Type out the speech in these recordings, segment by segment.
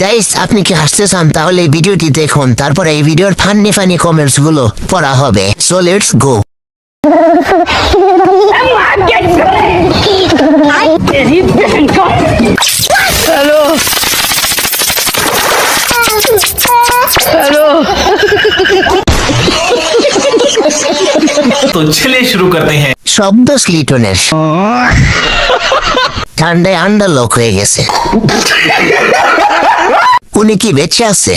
Guys, আপনি কি হাসতে চান তাহলে এই ভিডিওটি দেখুন, তারপরে এই ভিডিওর ফানি কমেন্টস গুলো পড়া হবে। So let's go. Hello hello तो चलिए शुरू करते हैं। শব্দ স্লিটনের ঠান্ডায় আন্ডার লক হয়ে গেছে। উনি কি বেঁচে আছে?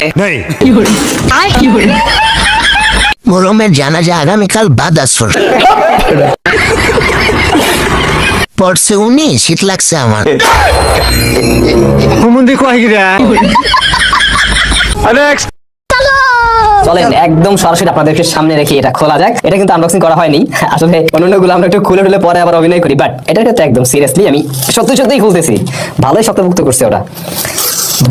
মরমের জানাজা আগামীকাল বাদাসুর পড়ছে উনি, শীত লাগছে আমার। চলেন একদম সরাসরি আপনাদেরকে সামনে রেখে এটা খোলা যাক। এটা কিন্তু আনবক্সিং করা হয়নি, আসলে অন্যগুলো আমরা একটু খুলে টুলে পরে আবার অভিনয় করি, বাট এটা কিন্তু একদম সিরিয়াসলি আমি সত্যি খুলতেছি। ভালোই শক্তপোক্ত করছে ওটা।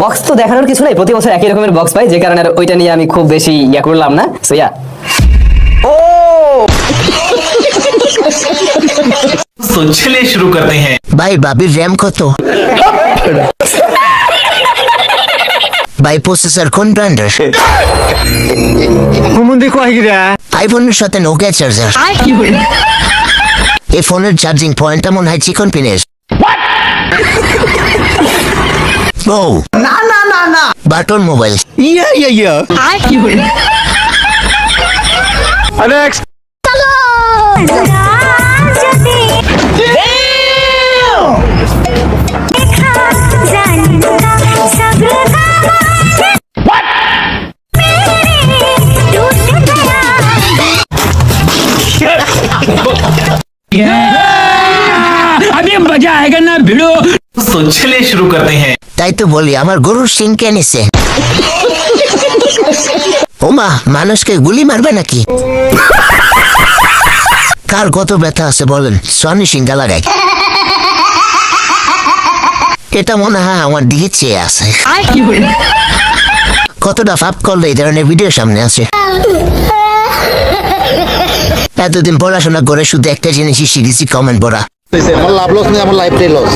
বক্স তো দেখানোর কিছু নাই, প্রতি বছর একই রকমের বক্স পাই, যে কারণে ওইটা নিয়ে আমি খুব বেশি ইয়া করলাম না। সো ইয়া, ও तो चलिए शुरू करते हैं। ভাই, বাবির র্যাম কত? ভাই, প্রসেসর কোন ব্র্যান্ডের? আইফোনের সাথে নোকিয়া চার্জার। এই ফোনের চার্জিং পয়েন্টটা মনে হয় চিকন পিনের। ও না না না না, বাটন মোবাইল। अभी मजा आएगा ना भिड़ो। तो चलिए शुरू करते हैं। তাই তো বলি, আমার গরুর সিং কে নিছে। ওমা, মানুষকে গুলি মারবে নাকি? কার কত ব্যথা আছে বলেন, সনি সিংহা লাগাই। এটা মনে হয় আমার দিকে চেয়ে আছে। কতটা ফাপ করলে এই ধরনের ভিডিও সামনে আছে। এতদিন পড়াশোনা করে শুধু একটা জিনিসই শিখেছি, কমেন্ট পড়া। আমার লাভ লস নেই, আমার লাইফটাই লস।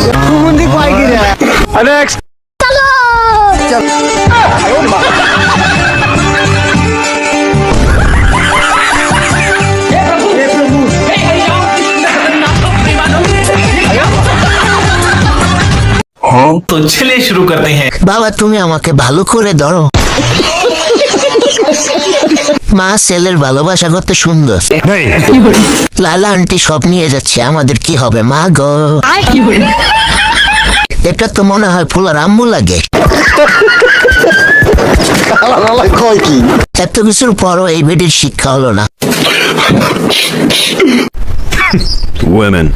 तो चलिए शुरू करते हैं। বাবা, তুমি আমাকে ভালো করে ধরো। মা ছেলের ভালোবাসা কত সুন্দর। লালা আন্টি সব নিয়ে যাচ্ছে, আমাদের কি হবে মা গো? এটা তো মনে হয় ফুলার আম্মু লাগে। কয় কি? এত কিছুর পরও এই বেডির শিক্ষা হলো না। Women.